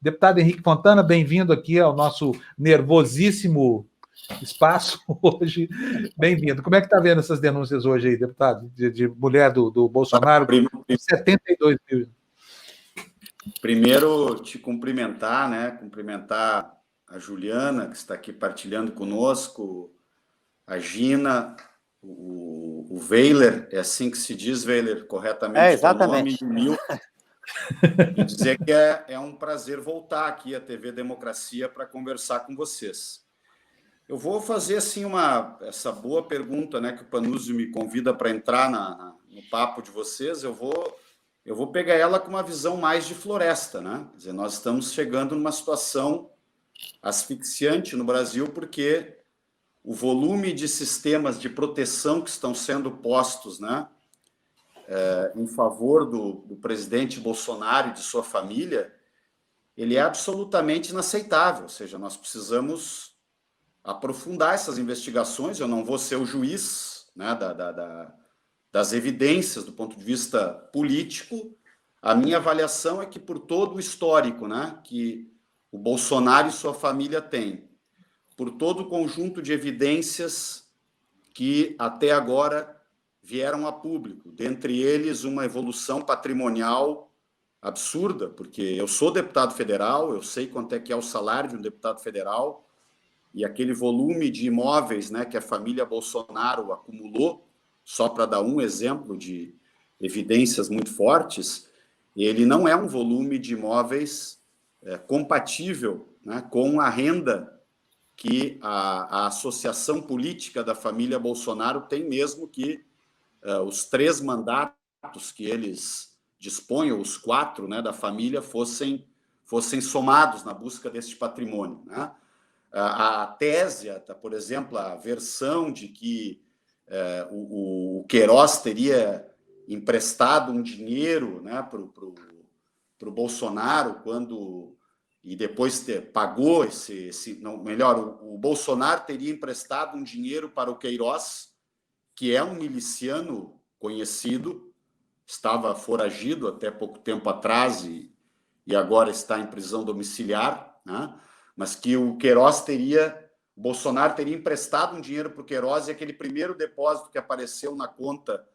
Deputado Henrique Fontana, bem-vindo aqui ao nosso nervosíssimo espaço hoje. Bem-vindo. Como é que está vendo essas denúncias hoje aí, deputado, de mulher do Bolsonaro? 72 mil. Primeiro, te cumprimentar, né? Cumprimentar a Juliana, que está aqui partilhando conosco, a Gina, o Weiler, é assim que se diz, Weiler, corretamente? Exatamente. O nome, e dizer que é um prazer voltar aqui à TV Democracia para conversar com vocês. Eu vou fazer assim essa boa pergunta, né, que o Panuzzi me convida para entrar no papo de vocês. Eu vou pegar ela com uma visão mais de floresta, né? Quer dizer, nós estamos chegando numa situação asfixiante no Brasil porque o volume de sistemas de proteção que estão sendo postos, né, em favor do presidente Bolsonaro e de sua família, ele é absolutamente inaceitável. Ou seja, nós precisamos aprofundar essas investigações. Eu não vou ser o juiz, né, das evidências do ponto de vista político. A minha avaliação é que, por todo o histórico, né, que o Bolsonaro e sua família têm, por todo o conjunto de evidências que até agora vieram a público, dentre eles uma evolução patrimonial absurda, porque eu sou deputado federal, eu sei quanto é que é o salário de um deputado federal, e aquele volume de imóveis, né, que a família Bolsonaro acumulou, só para dar um exemplo de evidências muito fortes, ele não é um volume de imóveis compatível, né, com a renda que a associação política da família Bolsonaro tem, mesmo que os 3 mandatos que eles dispõem, ou os 4, né, da família, fossem somados na busca deste patrimônio, né? A tese, por exemplo, a versão de que o Queiroz teria emprestado um dinheiro, né, para o Bolsonaro e depois pagou o Bolsonaro teria emprestado um dinheiro para o Queiroz, que é um miliciano conhecido, estava foragido até pouco tempo atrás e agora está em prisão domiciliar, né? Mas que o Bolsonaro teria emprestado um dinheiro para o Queiroz, e aquele primeiro depósito que apareceu na conta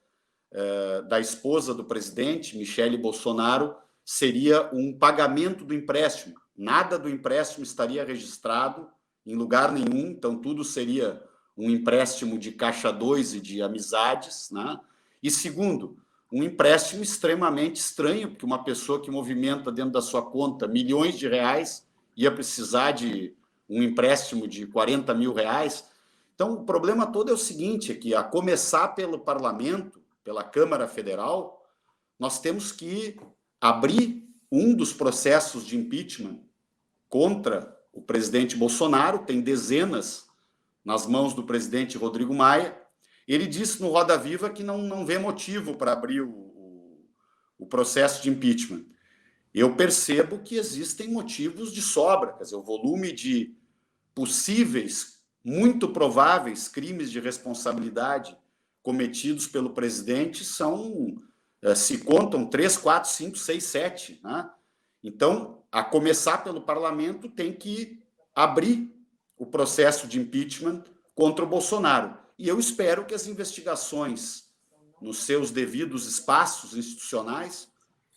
da esposa do presidente, Michele Bolsonaro, seria um pagamento do empréstimo. Nada do empréstimo estaria registrado em lugar nenhum, então tudo seria um empréstimo de caixa 2 e de amizades, né? E segundo, um empréstimo extremamente estranho, porque uma pessoa que movimenta dentro da sua conta milhões de reais ia precisar de um empréstimo de 40 mil reais. Então, o problema todo é o seguinte, é que, a começar pelo parlamento, pela Câmara Federal, nós temos que abrir um dos processos de impeachment contra o presidente Bolsonaro. Tem dezenas nas mãos do presidente Rodrigo Maia. Ele disse no Roda Viva que não vê motivo para abrir o processo de impeachment. Eu percebo que existem motivos de sobra. Quer dizer, o volume de possíveis, muito prováveis crimes de responsabilidade cometidos pelo presidente se contam 3, 4, 5, 6, 7. Né? Então, a começar pelo parlamento, tem que abrir o processo de impeachment contra o Bolsonaro. E eu espero que as investigações, nos seus devidos espaços institucionais,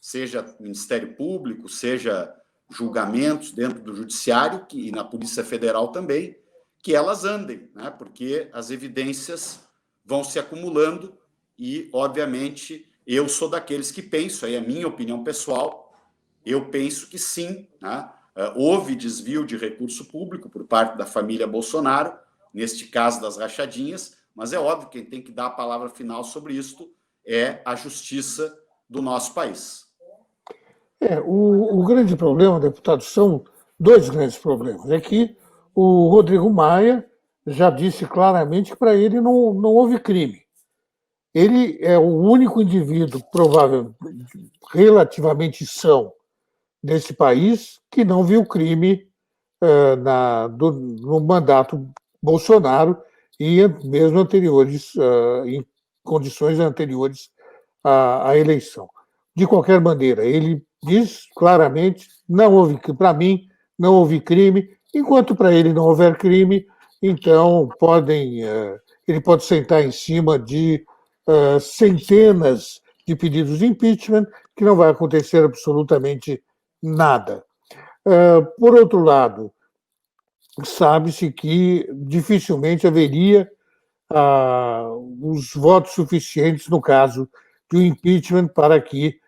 seja Ministério Público, seja julgamentos dentro do Judiciário e na Polícia Federal também, que elas andem, né? Porque as evidências vão se acumulando e, obviamente, eu sou daqueles que penso, aí é a minha opinião pessoal, eu penso que sim, né? Houve desvio de recurso público por parte da família Bolsonaro, neste caso das rachadinhas, mas é óbvio que quem tem que dar a palavra final sobre isto é a justiça do nosso país. O grande problema, deputado, são 2 grandes problemas. É que o Rodrigo Maia já disse claramente que para ele não houve crime. Ele é o único indivíduo, provavelmente, relativamente são desse país, que não viu crime no mandato Bolsonaro e mesmo anteriores, em condições anteriores à eleição. De qualquer maneira, ele diz claramente, não houve, para mim, não houve crime. Enquanto para ele não houver crime, então ele pode sentar em cima de centenas de pedidos de impeachment, que não vai acontecer absolutamente nada. Por outro lado, sabe-se que dificilmente haveria os votos suficientes no caso do impeachment para que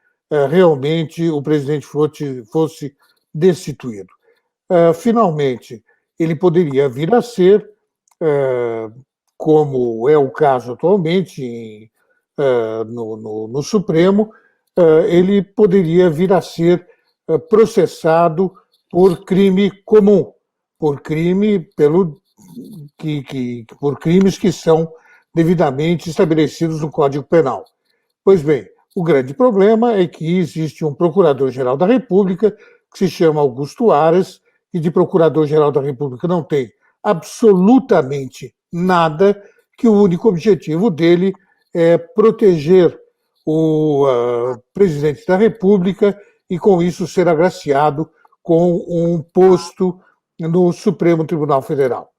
realmente o presidente fosse destituído. Finalmente, ele poderia vir a ser, como é o caso atualmente no Supremo, ele poderia vir a ser processado por crime comum, por crimes que são devidamente estabelecidos no Código Penal. Pois bem, o grande problema é que existe um Procurador-Geral da República que se chama Augusto Aras, e de Procurador-Geral da República não tem absolutamente nada, que o único objetivo dele é proteger o presidente da República e, com isso, ser agraciado com um posto no Supremo Tribunal Federal.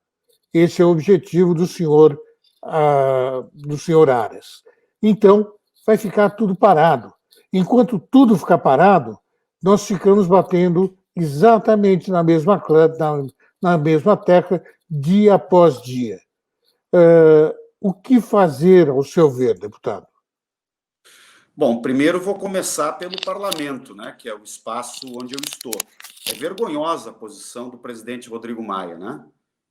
Esse é o objetivo do senhor Aras. Então, vai ficar tudo parado. Enquanto tudo ficar parado, nós ficamos batendo exatamente na mesma tecla, dia após dia. O que fazer, ao seu ver, deputado? Bom, primeiro vou começar pelo parlamento, né, que é o espaço onde eu estou. É vergonhosa a posição do presidente Rodrigo Maia, né?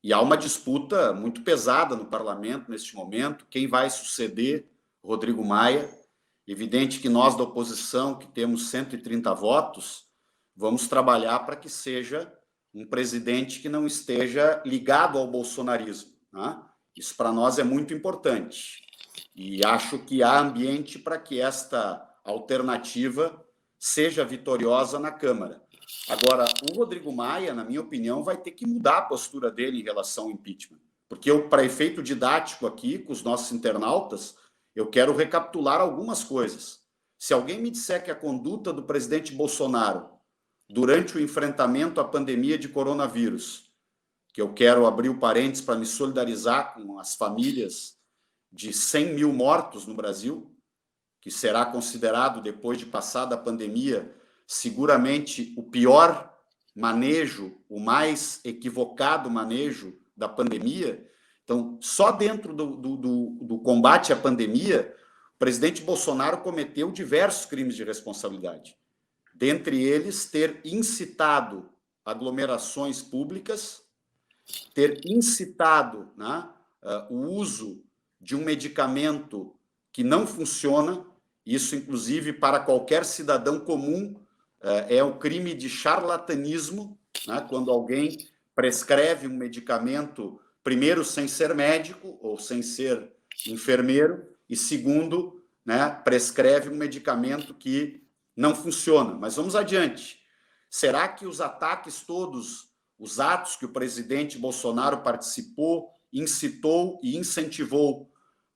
E há uma disputa muito pesada no parlamento neste momento. Quem vai suceder Rodrigo Maia? Evidente que nós da oposição, que temos 130 votos, vamos trabalhar para que seja um presidente que não esteja ligado ao bolsonarismo, né? Isso para nós é muito importante. E acho que há ambiente para que esta alternativa seja vitoriosa na Câmara. Agora, o Rodrigo Maia, na minha opinião, vai ter que mudar a postura dele em relação ao impeachment. Porque eu, para efeito didático aqui, com os nossos internautas, eu quero recapitular algumas coisas. Se alguém me disser que a conduta do presidente Bolsonaro durante o enfrentamento à pandemia de coronavírus, que eu quero abrir o parênteses para me solidarizar com as famílias de 100 mil mortos no Brasil, que será considerado, depois de passada a pandemia, seguramente o pior manejo, o mais equivocado manejo da pandemia. Então, só dentro do combate à pandemia, o presidente Bolsonaro cometeu diversos crimes de responsabilidade. Dentre eles, ter incitado aglomerações públicas, ter incitado, né, o uso de um medicamento que não funciona. Isso, inclusive, para qualquer cidadão comum, é um crime de charlatanismo, né? Quando alguém prescreve um medicamento, primeiro, sem ser médico ou sem ser enfermeiro, e segundo, né, prescreve um medicamento que não funciona. Mas vamos adiante. Será que os ataques todos, os atos que o presidente Bolsonaro participou, incitou e incentivou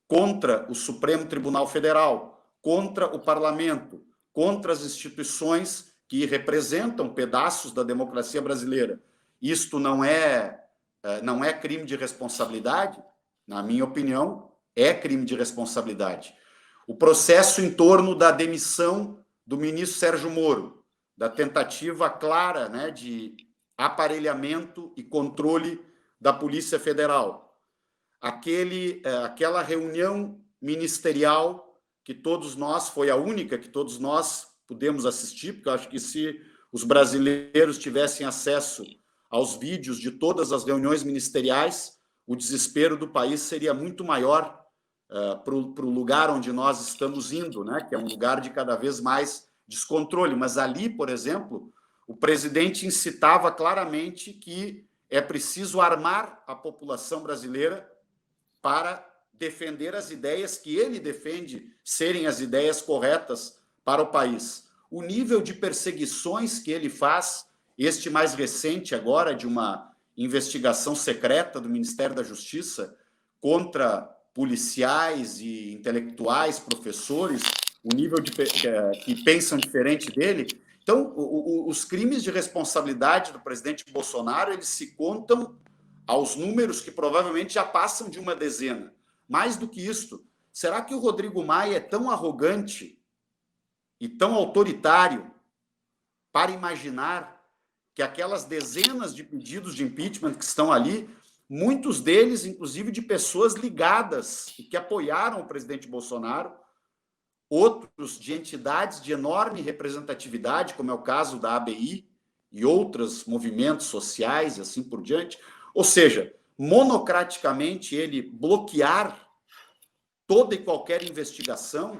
contra o Supremo Tribunal Federal, contra o parlamento, contra as instituições que representam pedaços da democracia brasileira, isto não é crime de responsabilidade? Na minha opinião, é crime de responsabilidade. O processo em torno da demissão do ministro Sérgio Moro, da tentativa clara, né, de aparelhamento e controle da Polícia Federal, aquela reunião ministerial que todos nós, foi a única que todos nós pudemos assistir, porque eu acho que se os brasileiros tivessem acesso aos vídeos de todas as reuniões ministeriais, o desespero do país seria muito maior para o lugar onde nós estamos indo, né? Que é um lugar de cada vez mais descontrole. Mas ali, por exemplo, o presidente incitava claramente que é preciso armar a população brasileira para defender as ideias que ele defende serem as ideias corretas para o país. O nível de perseguições que ele faz, este mais recente agora, de uma investigação secreta do Ministério da Justiça contra policiais e intelectuais, professores, o nível que pensam diferente dele, Então, os crimes de responsabilidade do presidente Bolsonaro, eles se contam aos números que provavelmente já passam de uma dezena. Mais do que isto, será que o Rodrigo Maia é tão arrogante e tão autoritário para imaginar que aquelas dezenas de pedidos de impeachment que estão ali, muitos deles, inclusive, de pessoas ligadas e que apoiaram o presidente Bolsonaro, outros de entidades de enorme representatividade, como é o caso da ABI e outros movimentos sociais e assim por diante. Ou seja, monocraticamente ele bloquear toda e qualquer investigação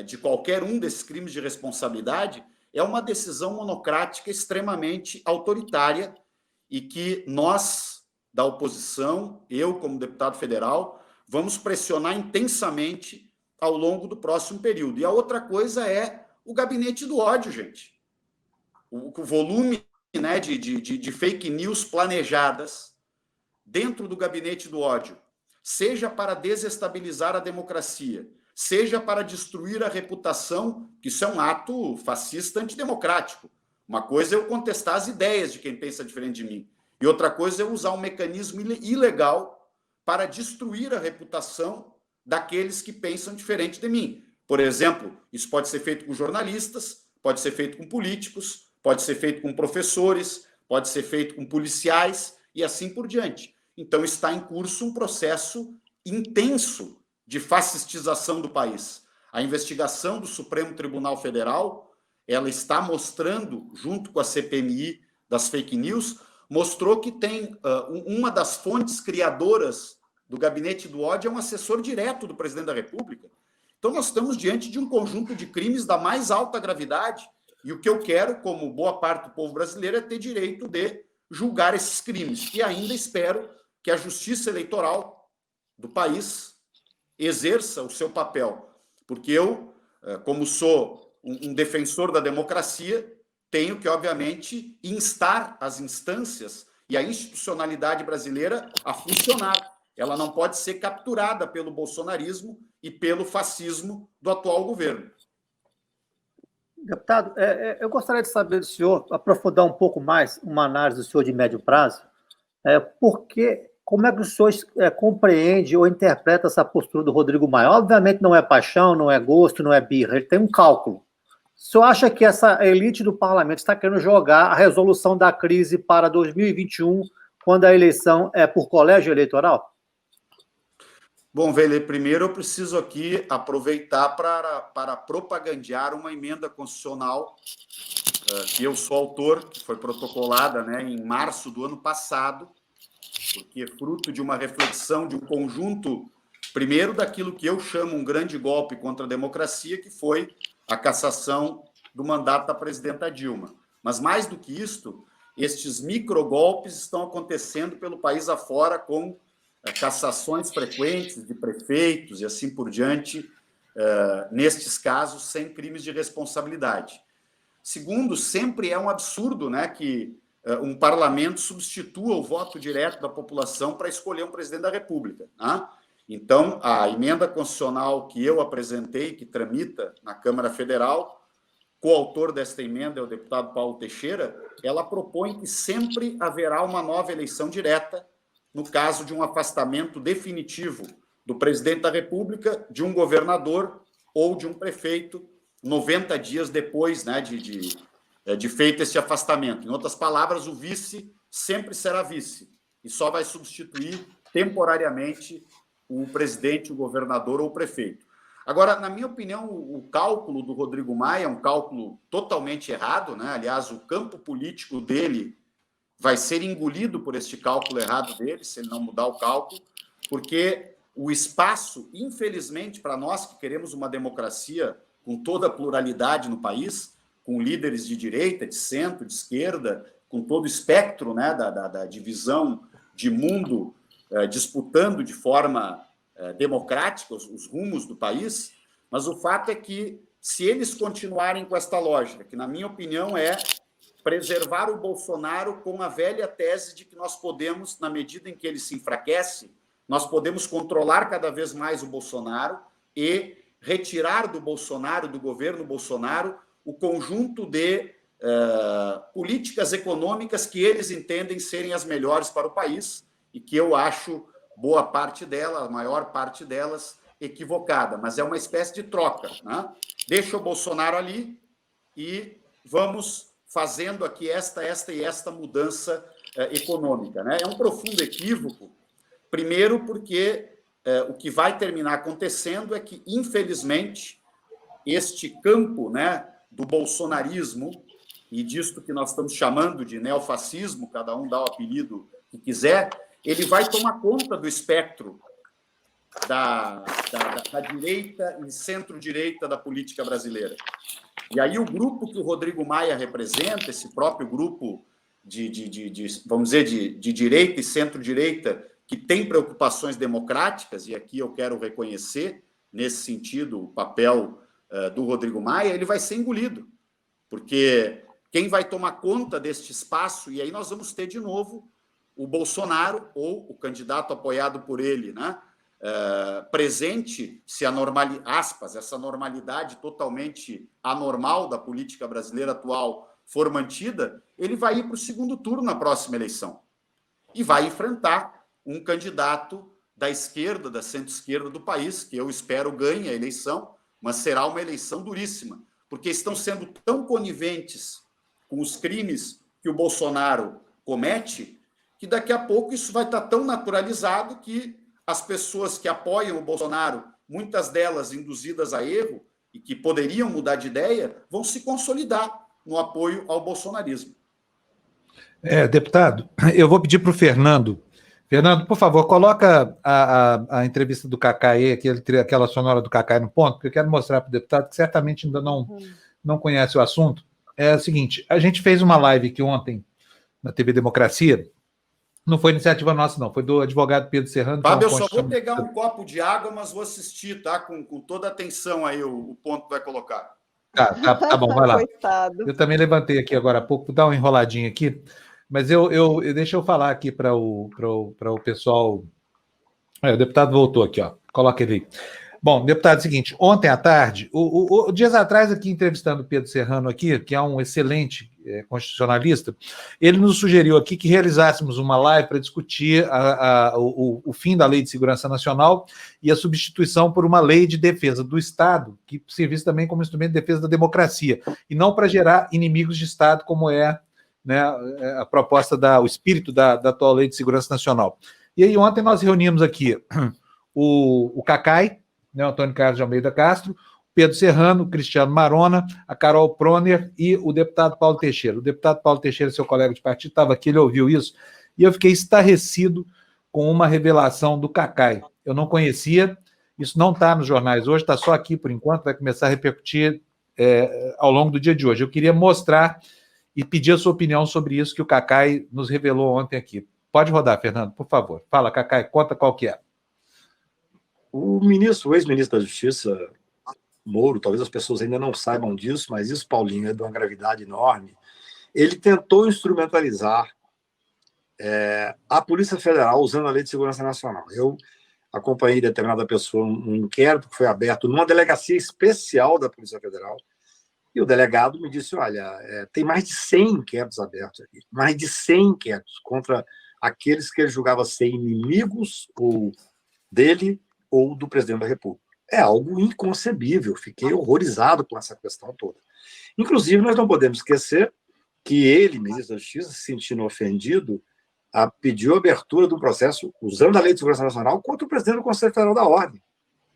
de qualquer um desses crimes de responsabilidade é uma decisão monocrática extremamente autoritária e que nós, da oposição, eu como deputado federal, vamos pressionar intensamente ao longo do próximo período. E a outra coisa é o gabinete do ódio, gente. O volume, né, de fake news planejadas dentro do gabinete do ódio, seja para desestabilizar a democracia, seja para destruir a reputação, que isso é um ato fascista antidemocrático. Uma coisa é eu contestar as ideias de quem pensa diferente de mim, e outra coisa é usar um mecanismo ilegal para destruir a reputação daqueles que pensam diferente de mim. Por exemplo, isso pode ser feito com jornalistas, pode ser feito com políticos, pode ser feito com professores, pode ser feito com policiais e assim por diante. Então está em curso um processo intenso de fascistização do país. A investigação do Supremo Tribunal Federal, ela está mostrando, junto com a CPMI das fake news, mostrou que tem uma das fontes criadoras do gabinete do ódio é um assessor direto do presidente da República. Então nós estamos diante de um conjunto de crimes da mais alta gravidade e o que eu quero, como boa parte do povo brasileiro, é ter direito de julgar esses crimes. E ainda espero que a justiça eleitoral do país exerça o seu papel, porque eu, como sou um defensor da democracia, tenho que, obviamente, instar as instâncias e a institucionalidade brasileira a funcionar. Ela não pode ser capturada pelo bolsonarismo e pelo fascismo do atual governo. Deputado, eu gostaria de saber do senhor, aprofundar um pouco mais uma análise do senhor de médio prazo, como é que o senhor compreende ou interpreta essa postura do Rodrigo Maia? Obviamente não é paixão, não é gosto, não é birra, ele tem um cálculo. O senhor acha que essa elite do parlamento está querendo jogar a resolução da crise para 2021, quando a eleição é por colégio eleitoral? Bom, Vele, primeiro eu preciso aqui aproveitar para propagandear uma emenda constitucional que eu sou autor, que foi protocolada, né, em março do ano passado, porque é fruto de uma reflexão de um conjunto, primeiro, daquilo que eu chamo um grande golpe contra a democracia, que foi a cassação do mandato da presidenta Dilma. Mas, mais do que isto, estes microgolpes estão acontecendo pelo país afora com cassações frequentes de prefeitos e assim por diante, nestes casos, sem crimes de responsabilidade. Segundo, sempre é um absurdo, né, que um parlamento substitua o voto direto da população para escolher um presidente da República. Né? Então, a emenda constitucional que eu apresentei, que tramita na Câmara Federal, coautor desta emenda é o deputado Paulo Teixeira, ela propõe que sempre haverá uma nova eleição direta no caso de um afastamento definitivo do presidente da República, de um governador ou de um prefeito, 90 dias depois, né, de feito esse afastamento. Em outras palavras, o vice sempre será vice e só vai substituir temporariamente o presidente, o governador ou o prefeito. Agora, na minha opinião, o cálculo do Rodrigo Maia é um cálculo totalmente errado, né? Aliás, o campo político dele vai ser engolido por este cálculo errado dele, se ele não mudar o cálculo, porque o espaço, infelizmente, para nós que queremos uma democracia com toda a pluralidade no país, com líderes de direita, de centro, de esquerda, com todo o espectro, né, da divisão de mundo, disputando de forma democrática os rumos do país, mas o fato é que, se eles continuarem com esta lógica, que, na minha opinião, é preservar o Bolsonaro com a velha tese de que nós podemos, na medida em que ele se enfraquece, nós podemos controlar cada vez mais o Bolsonaro e retirar do Bolsonaro, do governo Bolsonaro, o conjunto de políticas econômicas que eles entendem serem as melhores para o país e que eu acho boa parte delas, a maior parte delas, equivocada. Mas é uma espécie de troca, né? Deixa o Bolsonaro ali e vamos fazendo aqui esta mudança econômica, né? É um profundo equívoco, primeiro porque o que vai terminar acontecendo é que, infelizmente, este campo, né, do bolsonarismo e disto que nós estamos chamando de neofascismo, cada um dá o apelido que quiser, ele vai tomar conta do espectro da direita e centro-direita da política brasileira. E aí o grupo que o Rodrigo Maia representa, esse próprio grupo vamos dizer, de direita e centro-direita, que tem preocupações democráticas, e aqui eu quero reconhecer, nesse sentido, o papel do Rodrigo Maia, ele vai ser engolido, porque quem vai tomar conta deste espaço, e aí nós vamos ter de novo o Bolsonaro, ou o candidato apoiado por ele, né? Presente, se essa normalidade totalmente anormal da política brasileira atual for mantida, ele vai ir para o segundo turno na próxima eleição e vai enfrentar um candidato da esquerda, da centro-esquerda do país, que eu espero ganhe a eleição, mas será uma eleição duríssima, porque estão sendo tão coniventes com os crimes que o Bolsonaro comete, que daqui a pouco isso vai estar tão naturalizado que as pessoas que apoiam o Bolsonaro, muitas delas induzidas a erro e que poderiam mudar de ideia, vão se consolidar no apoio ao bolsonarismo. Deputado, eu vou pedir para o Fernando. Fernando, por favor, coloca a entrevista do Cacai, aquela sonora do Cacai no ponto, porque eu quero mostrar para o deputado que certamente ainda não conhece o assunto. É o seguinte, a gente fez uma live aqui ontem na TV Democracia, não foi iniciativa nossa, não, foi do advogado Pedro Serrano. Fábio, eu só vou pegar um copo de água, mas vou assistir, tá? Com toda a atenção aí, o ponto que vai colocar. Tá bom, vai lá. Coitado. Eu também levantei aqui agora há pouco, vou dar uma enroladinha aqui, mas deixa eu falar aqui para o pessoal. O deputado voltou aqui, ó. Coloca ele aí. Bom, deputado, é o seguinte, ontem à tarde, dias atrás aqui entrevistando o Pedro Serrano aqui, que é um excelente constitucionalista, ele nos sugeriu aqui que realizássemos uma live para discutir o fim da Lei de Segurança Nacional e a substituição por uma lei de defesa do Estado, que servisse também como instrumento de defesa da democracia, e não para gerar inimigos de Estado, como é, né, a proposta, o espírito da atual Lei de Segurança Nacional. E aí ontem nós reunimos aqui o Cacai, né, o Antônio Carlos de Almeida Castro, Pedro Serrano, Cristiano Marona, a Carol Proner e o deputado Paulo Teixeira. O deputado Paulo Teixeira, seu colega de partido, estava aqui, ele ouviu isso, e eu fiquei estarrecido com uma revelação do Cacai. Eu não conhecia, isso não está nos jornais hoje, está só aqui por enquanto, vai começar a repercutir ao longo do dia de hoje. Eu queria mostrar e pedir a sua opinião sobre isso que o Cacai nos revelou ontem aqui. Pode rodar, Fernando, por favor. Fala, Cacai, conta qual que é. O ex-ministro da Justiça, Moro, talvez as pessoas ainda não saibam disso, mas isso, Paulinho, é de uma gravidade enorme. Ele tentou instrumentalizar a Polícia Federal usando a Lei de Segurança Nacional. Eu acompanhei determinada pessoa, um inquérito que foi aberto numa delegacia especial da Polícia Federal, e o delegado me disse, olha, tem mais de 100 inquéritos abertos aqui, mais de 100 inquéritos contra aqueles que ele julgava ser inimigos ou dele ou do presidente da República. É algo inconcebível, fiquei horrorizado com essa questão toda. Inclusive, nós não podemos esquecer que ele, ministro da Justiça, se sentindo ofendido, pediu a abertura de um processo usando a Lei de Segurança Nacional contra o presidente do Conselho Federal da Ordem,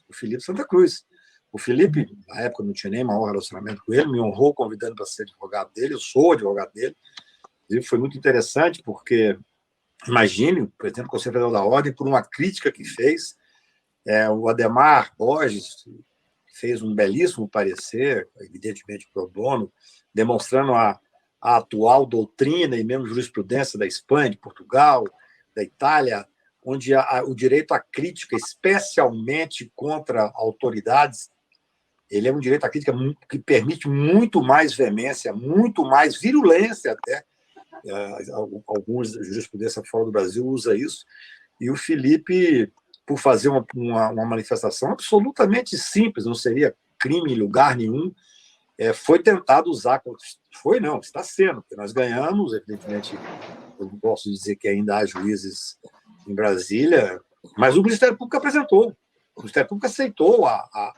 o Felipe Santa Cruz. O Felipe, na época, não tinha nem maior relacionamento com ele, me honrou convidando para ser advogado dele, eu sou advogado dele. Inclusive, foi muito interessante, porque, imagine, o presidente do Conselho Federal da Ordem, por uma crítica que fez, o Adhemar Borges fez um belíssimo parecer, evidentemente pro bono, demonstrando a atual doutrina e mesmo jurisprudência da Espanha, de Portugal, da Itália, onde o direito à crítica, especialmente contra autoridades, ele é um direito à crítica que permite muito mais veemência, muito mais virulência até. Alguns jurisprudência fora do Brasil usa isso. E o Felipe, por fazer uma manifestação absolutamente simples, não seria crime em lugar nenhum, foi tentado usar, foi não, está sendo, porque nós ganhamos, evidentemente, eu não posso dizer que ainda há juízes em Brasília, mas o Ministério Público apresentou, o Ministério Público aceitou a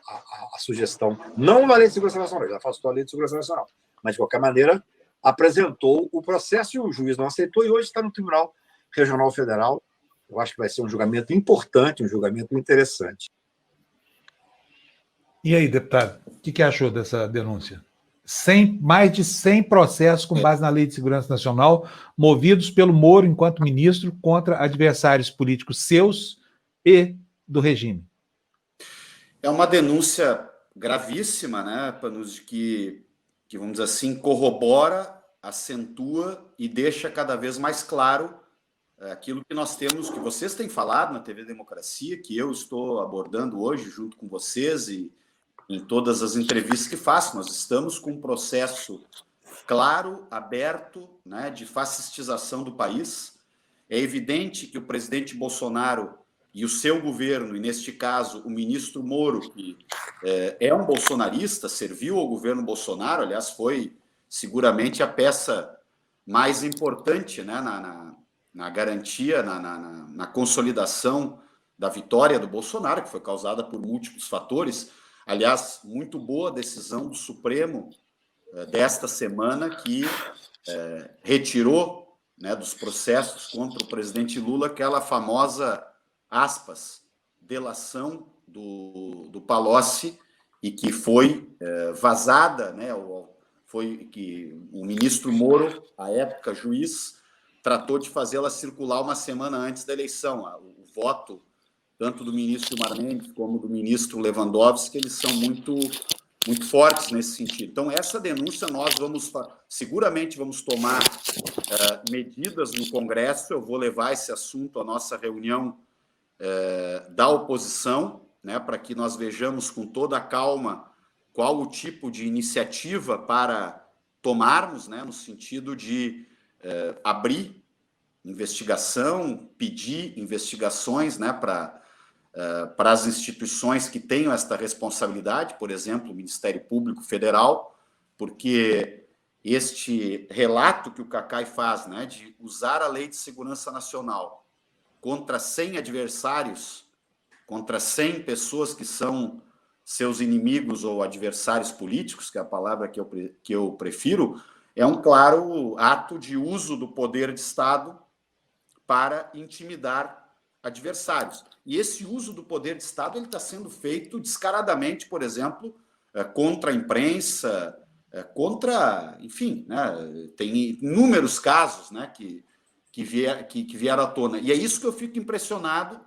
sugestão, não na Lei de Segurança Nacional, já afastou a Lei de Segurança Nacional, mas, de qualquer maneira, apresentou o processo e o juiz não aceitou, e hoje está no Tribunal Regional Federal. Eu acho que vai ser um julgamento importante, um julgamento interessante. E aí, deputado, o que achou dessa denúncia? Mais de 100 processos com base na Lei de Segurança Nacional, movidos pelo Moro enquanto ministro contra adversários políticos seus e do regime. É uma denúncia gravíssima, né, Panuzzi, que, vamos dizer assim, corrobora, acentua e deixa cada vez mais claro aquilo que nós temos, que vocês têm falado na TV Democracia, que eu estou abordando hoje junto com vocês e em todas as entrevistas que faço. Nós estamos com um processo claro, aberto, né, de fascistização do país. É evidente que o presidente Bolsonaro e o seu governo, e neste caso o ministro Moro, que é um bolsonarista, serviu ao governo Bolsonaro, aliás, foi seguramente a peça mais importante, né, na garantia, na consolidação da vitória do Bolsonaro, que foi causada por múltiplos fatores. Aliás, muito boa decisão do Supremo desta semana, que retirou, né, dos processos contra o presidente Lula aquela famosa, aspas, delação do Palocci, e que foi vazada, né, foi que o ministro Moro, à época juiz, tratou de fazê-la circular uma semana antes da eleição. O voto, tanto do ministro Mendes como do ministro Lewandowski, eles são muito, muito fortes nesse sentido. Então, essa denúncia nós seguramente vamos tomar medidas no Congresso. Eu vou levar esse assunto à nossa reunião da oposição, né, para que nós vejamos com toda a calma qual o tipo de iniciativa para tomarmos, né, no sentido de abrir investigação, pedir investigações, né, para as instituições que tenham esta responsabilidade, por exemplo, o Ministério Público Federal, porque este relato que o Cacai faz, né, de usar a Lei de Segurança Nacional contra 100 adversários, contra 100 pessoas que são seus inimigos ou adversários políticos, que é a palavra que eu prefiro, é um claro ato de uso do poder de Estado para intimidar adversários. E esse uso do poder de Estado ele está sendo feito descaradamente, por exemplo, contra a imprensa, contra, enfim, né, tem inúmeros casos, né, que vieram à tona. E é isso que eu fico impressionado,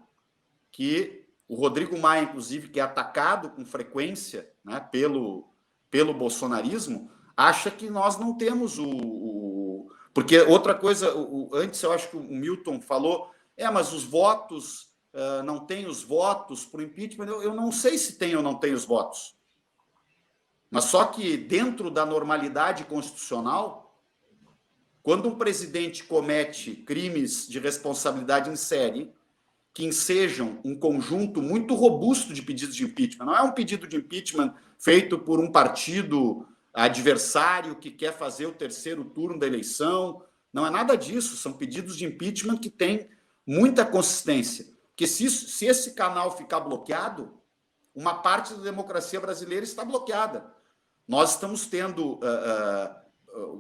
que o Rodrigo Maia, inclusive, que é atacado com frequência, né, pelo bolsonarismo, acha que nós não temos porque outra coisa, antes eu acho que o Milton falou, mas os votos, não tem os votos para o impeachment. Eu não sei se tem ou não tem os votos. Mas só que dentro da normalidade constitucional, quando um presidente comete crimes de responsabilidade em série, que ensejam um conjunto muito robusto de pedidos de impeachment, não é um pedido de impeachment feito por um partido adversário que quer fazer o terceiro turno da eleição, não é nada disso, são pedidos de impeachment que têm muita consistência, porque se esse canal ficar bloqueado, uma parte da democracia brasileira está bloqueada. Nós estamos tendo,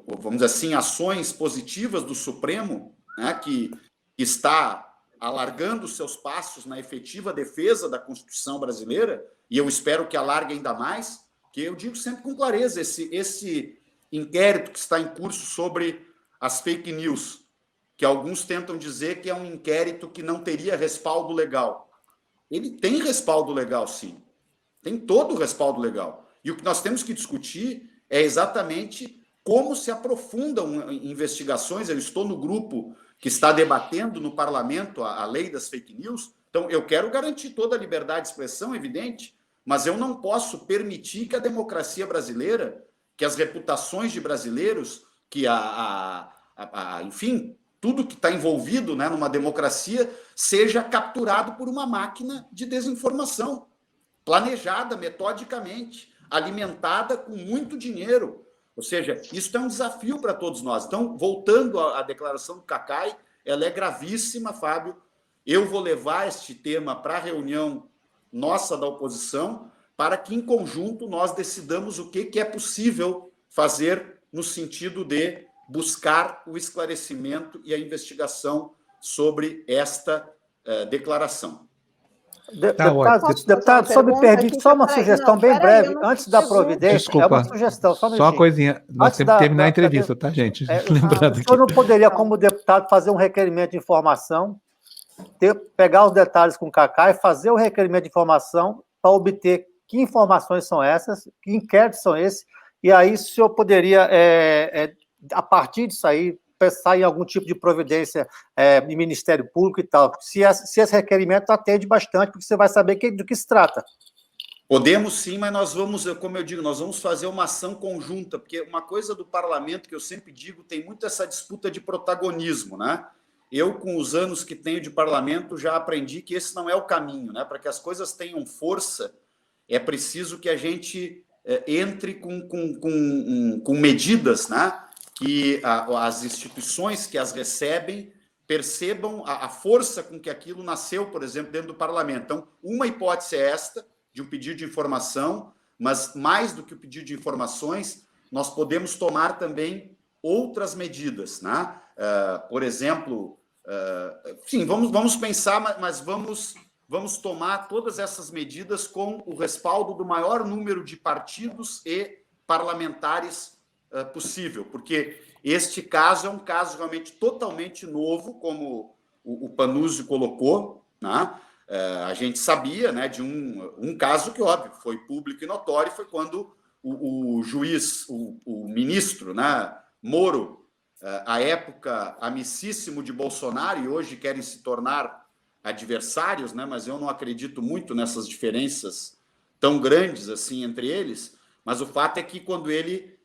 vamos dizer assim, ações positivas do Supremo, né, que está alargando seus passos na efetiva defesa da Constituição brasileira, e eu espero que alargue ainda mais, que eu digo sempre com clareza, esse inquérito que está em curso sobre as fake news, que alguns tentam dizer que é um inquérito que não teria respaldo legal. Ele tem respaldo legal, sim. Tem todo o respaldo legal. E o que nós temos que discutir é exatamente como se aprofundam investigações. Eu estou no grupo que está debatendo no parlamento a lei das fake news. Então, eu quero garantir toda a liberdade de expressão, evidente, mas eu não posso permitir que a democracia brasileira, que as reputações de brasileiros, que enfim, tudo que está envolvido, né, numa democracia, seja capturado por uma máquina de desinformação, planejada metodicamente. alimentada com muito dinheiro. Ou seja, isso é um desafio para todos nós. Então, voltando à declaração do Cacai, ela é gravíssima, Fábio. Eu vou levar este tema para a reunião nossa da oposição, para que, em conjunto, nós decidamos o que é possível fazer no sentido de buscar o esclarecimento e a investigação sobre esta declaração. Deputado, só me permite só uma sugestão bem breve, antes da providência. Desculpa, é uma sugestão, só uma coisinha. Nós temos que terminar a entrevista, tá, gente? Lembrando o senhor não poderia, como deputado, fazer um requerimento de informação, pegar os detalhes com o Cacá e fazer o requerimento de informação para obter que informações são essas, que inquéritos são esses, e aí o senhor poderia, a partir disso aí, pensar em algum tipo de providência em Ministério Público e tal. Se esse requerimento atende bastante, porque você vai saber do que se trata. Podemos sim, mas nós vamos, como eu digo, nós vamos fazer uma ação conjunta, porque uma coisa do parlamento que eu sempre digo, tem muito essa disputa de protagonismo, né? Eu, com os anos que tenho de parlamento, já aprendi que esse não é o caminho, né? Para que as coisas tenham força, é preciso que a gente entre com medidas, né? Que as instituições que as recebem percebam a força com que aquilo nasceu, por exemplo, dentro do parlamento. Então, uma hipótese é esta, de um pedido de informação, mas mais do que o pedido de informações, nós podemos tomar também outras medidas, né? Por exemplo, sim, vamos pensar, mas vamos tomar todas essas medidas com o respaldo do maior número de partidos e parlamentares possível, porque este caso é um caso realmente totalmente novo, como o Panuzzi colocou, né? A gente sabia, né, de um caso que, óbvio, foi público e notório, foi quando o juiz, o ministro, né, Moro, à época amicíssimo de Bolsonaro, e hoje querem se tornar adversários, né, mas eu não acredito muito nessas diferenças tão grandes assim entre eles, mas o fato é que quando ele,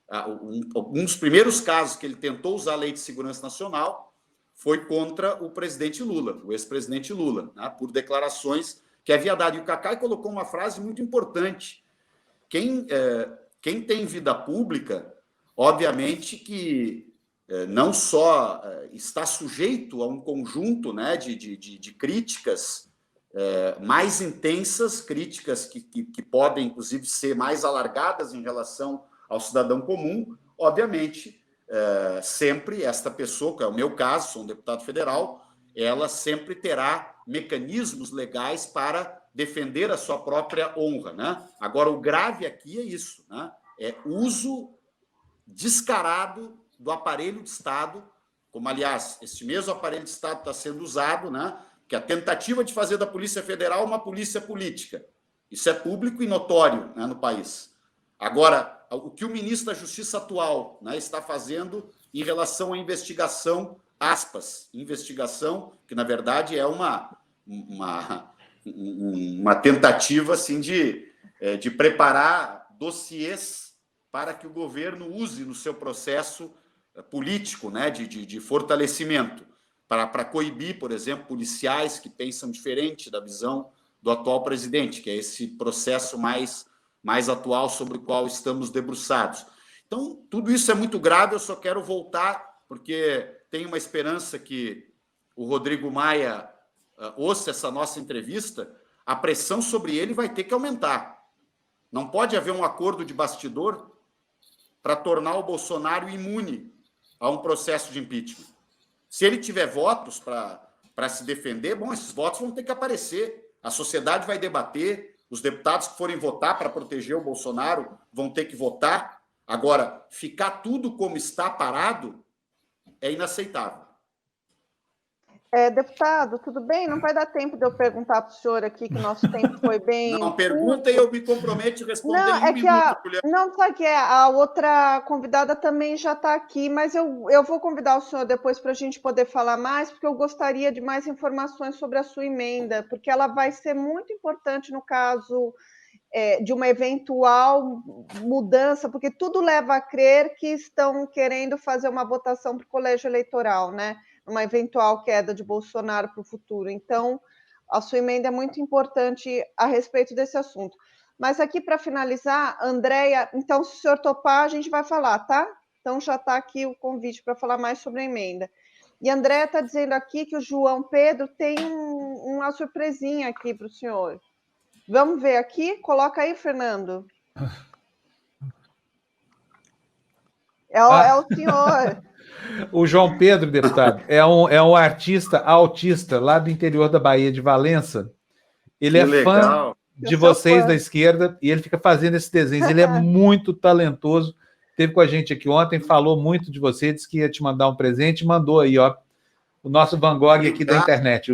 um dos primeiros casos que ele tentou usar a Lei de Segurança Nacional foi contra o presidente Lula, o ex-presidente Lula, né, por declarações que havia dado. E o Cacai colocou uma frase muito importante. Quem tem vida pública, obviamente que não só está sujeito a um conjunto, né, de críticas mais intensas, críticas que podem, inclusive, ser mais alargadas em relação ao cidadão comum, obviamente. Sempre esta pessoa, que é o meu caso, sou um deputado federal, ela sempre terá mecanismos legais para defender a sua própria honra, né? Agora, o grave aqui é isso, né? É uso descarado do aparelho de Estado, como, aliás, este mesmo aparelho de Estado está sendo usado, né? Que a tentativa de fazer da Polícia Federal uma polícia política. Isso é público e notório, né, no país. Agora, o que o ministro da Justiça atual, né, está fazendo em relação à investigação, aspas, investigação, que na verdade é uma tentativa assim, de preparar dossiês para que o governo use no seu processo político, né, de fortalecimento, para coibir, por exemplo, policiais que pensam diferente da visão do atual presidente, que é esse processo mais atual sobre o qual estamos debruçados. Então, tudo isso é muito grave, eu só quero voltar, porque tenho uma esperança que o Rodrigo Maia ouça essa nossa entrevista, a pressão sobre ele vai ter que aumentar. Não pode haver um acordo de bastidor para tornar o Bolsonaro imune a um processo de impeachment. Se ele tiver votos para se defender, bom, esses votos vão ter que aparecer, a sociedade vai debater, os deputados que forem votar para proteger o Bolsonaro vão ter que votar. Agora, ficar tudo como está parado é inaceitável. Deputado, tudo bem? Não vai dar tempo de eu perguntar para o senhor aqui, que o nosso tempo foi bem... Não, pergunta e eu me comprometo a responder em um minuto, Juliana. Não, sabe que a outra convidada também já está aqui, mas eu vou convidar o senhor depois para a gente poder falar mais, porque eu gostaria de mais informações sobre a sua emenda, porque ela vai ser muito importante no caso de uma eventual mudança, porque tudo leva a crer que estão querendo fazer uma votação para o colégio eleitoral, né? Uma eventual queda de Bolsonaro para o futuro. Então, a sua emenda é muito importante a respeito desse assunto. Mas aqui, para finalizar, Andréia, então, se o senhor topar, a gente vai falar, tá? Então, já está aqui o convite para falar mais sobre a emenda. E a Andréia está dizendo aqui que o João Pedro tem uma surpresinha aqui para o senhor. Vamos ver aqui? Coloca aí, Fernando. É o senhor. O João Pedro, deputado, é um artista autista lá do interior da Bahia, de Valença. Ele é fã de vocês da esquerda e ele fica fazendo esses desenhos. Ele é muito talentoso. Esteve com a gente aqui ontem, falou muito de você, disse que ia te mandar um presente, mandou aí, ó, o nosso Van Gogh aqui da internet.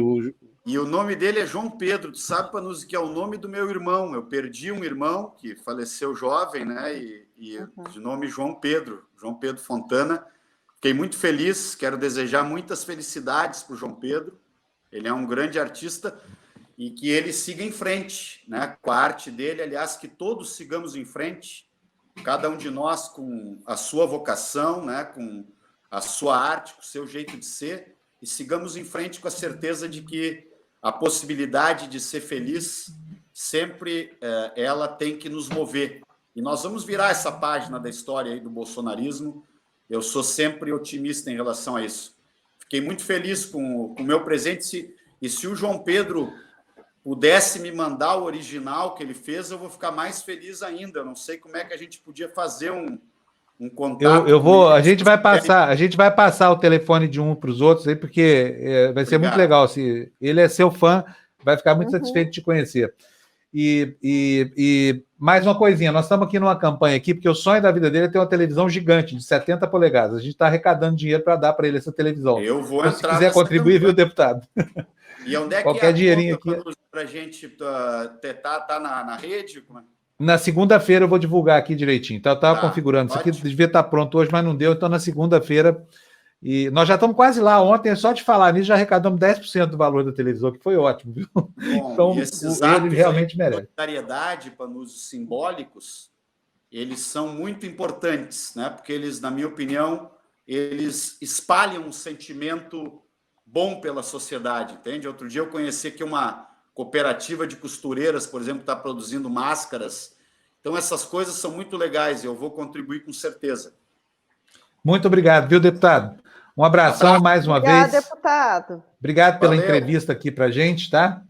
E o nome dele é João Pedro. Tu sabe, Panuzzi, que é o nome do meu irmão. Eu perdi um irmão que faleceu jovem, né? De nome João Pedro Fontana. Fiquei muito feliz, quero desejar muitas felicidades para o João Pedro. Ele é um grande artista e que ele siga em frente, né? Com a arte dele. Aliás, que todos sigamos em frente, cada um de nós com a sua vocação, né? Com a sua arte, com o seu jeito de ser, e sigamos em frente com a certeza de que a possibilidade de ser feliz sempre ela tem que nos mover. E nós vamos virar essa página da história aí do bolsonarismo. Eu sou sempre otimista em relação a isso. Fiquei muito feliz com o meu presente. E se o João Pedro pudesse me mandar o original que ele fez, eu vou ficar mais feliz ainda. Eu não sei como é que a gente podia fazer um contato. A gente vai passar o telefone de um para os outros aí, porque vai ser muito legal. Se ele é seu fã, vai ficar muito satisfeito de te conhecer. E mais uma coisinha, nós estamos aqui numa campanha aqui, porque o sonho da vida dele é ter uma televisão gigante, de 70 polegadas. A gente está arrecadando dinheiro para dar para ele essa televisão. Eu vou então, se quiser contribuir, viu, deputado? E onde é que qualquer dinheirinho aqui para a gente tá na rede? Na segunda-feira eu vou divulgar aqui direitinho. Então, eu estava configurando. Isso aqui devia estar pronto hoje, mas não deu. Então, na segunda-feira... E nós já estamos quase lá. Ontem, só de falar nisso, já arrecadamos 10% do valor da televisão, que foi ótimo, viu? Bom, então, ele realmente merece. Solidariedade, para usos simbólicos, eles são muito importantes, né? Porque eles, na minha opinião, eles espalham um sentimento bom pela sociedade, entende? Outro dia eu conheci aqui uma cooperativa de costureiras, por exemplo, que está produzindo máscaras. Então, essas coisas são muito legais e eu vou contribuir com certeza. Muito obrigado, viu, deputado? Um abração mais uma vez. Obrigado, deputado. Obrigado pela entrevista aqui para a gente, tá?